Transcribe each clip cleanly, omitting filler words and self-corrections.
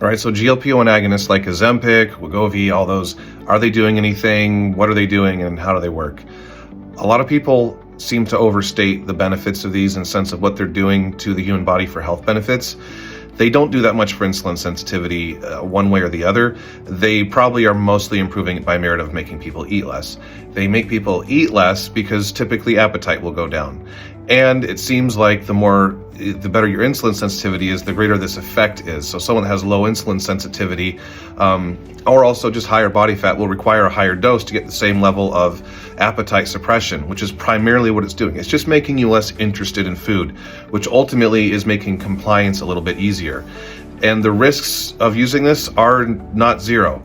All right, so GLP-1 agonists like OZEMPIC, Wegovy, all those, are they doing anything? What are they doing and how do they work? A lot of people seem to overstate the benefits of these in the sense of what they're doing to the human body for health benefits. They don't do that much for insulin sensitivity one way or the other. They probably are mostly improving it by merit of making people eat less. They make people eat less because typically appetite will go down. And it seems like the better your insulin sensitivity is, the greater this effect is. So someone that has low insulin sensitivity or also just higher body fat will require a higher dose to get the same level of appetite suppression, which is primarily what it's doing. It's just making you less interested in food, which ultimately is making compliance a little bit easier. And the risks of using this are not zero.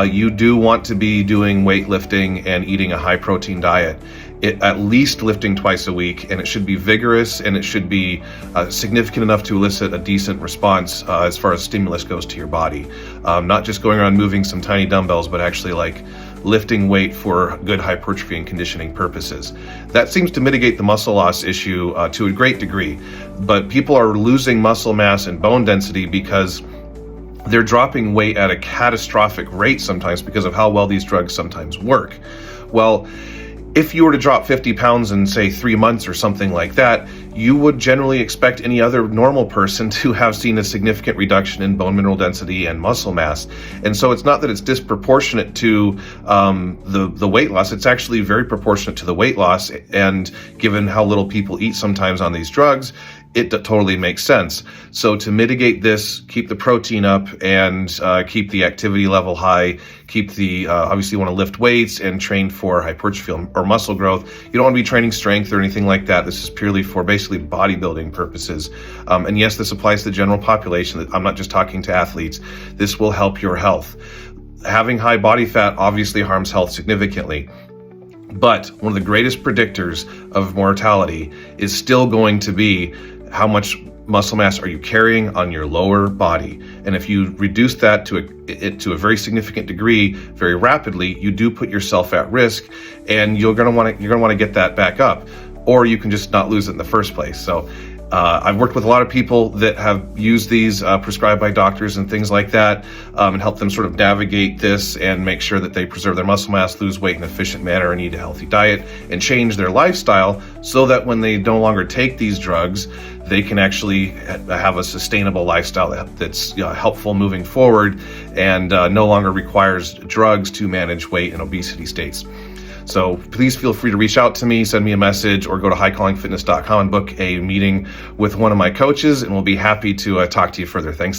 You do want to be doing weightlifting and eating a high protein diet. At least lifting twice a week, and it should be vigorous, and it should be significant enough to elicit a decent response as far as stimulus goes to your body. Not just going around moving some tiny dumbbells, but actually like lifting weight for good hypertrophy and conditioning purposes. That seems to mitigate the muscle loss issue to a great degree, but people are losing muscle mass and bone density because they're dropping weight at a catastrophic rate sometimes because of how well these drugs sometimes work. Well, if you were to drop 50 pounds in, say, 3 months or something like that, you would generally expect any other normal person to have seen a significant reduction in bone mineral density and muscle mass. And so it's not that it's disproportionate to the weight loss, it's actually very proportionate to the weight loss. And given how little people eat sometimes on these drugs, it totally makes sense. So to mitigate this, keep the protein up and keep the activity level high, keep the, obviously you want to lift weights and train for hypertrophy or muscle growth. You don't want to be training strength or anything like that. This is purely for basically bodybuilding purposes. And yes, this applies to the general population. I'm not just talking to athletes. This will help your health. Having high body fat obviously harms health significantly. But one of the greatest predictors of mortality is still going to be how much muscle mass are you carrying on your lower body. And if you reduce that to a very significant degree very rapidly, you do put yourself at risk, and you're going to want to get that back up, or you can just not lose it in the first place. So I've worked with a lot of people that have used these prescribed by doctors and things like that, and help them sort of navigate this and make sure that they preserve their muscle mass, lose weight in an efficient manner, and eat a healthy diet, and change their lifestyle so that when they no longer take these drugs, they can actually have a sustainable lifestyle that's helpful moving forward and no longer requires drugs to manage weight and obesity states. So please feel free to reach out to me, send me a message, or go to highcallingfitness.com and book a meeting with one of my coaches, and we'll be happy to talk to you further. Thanks a lot.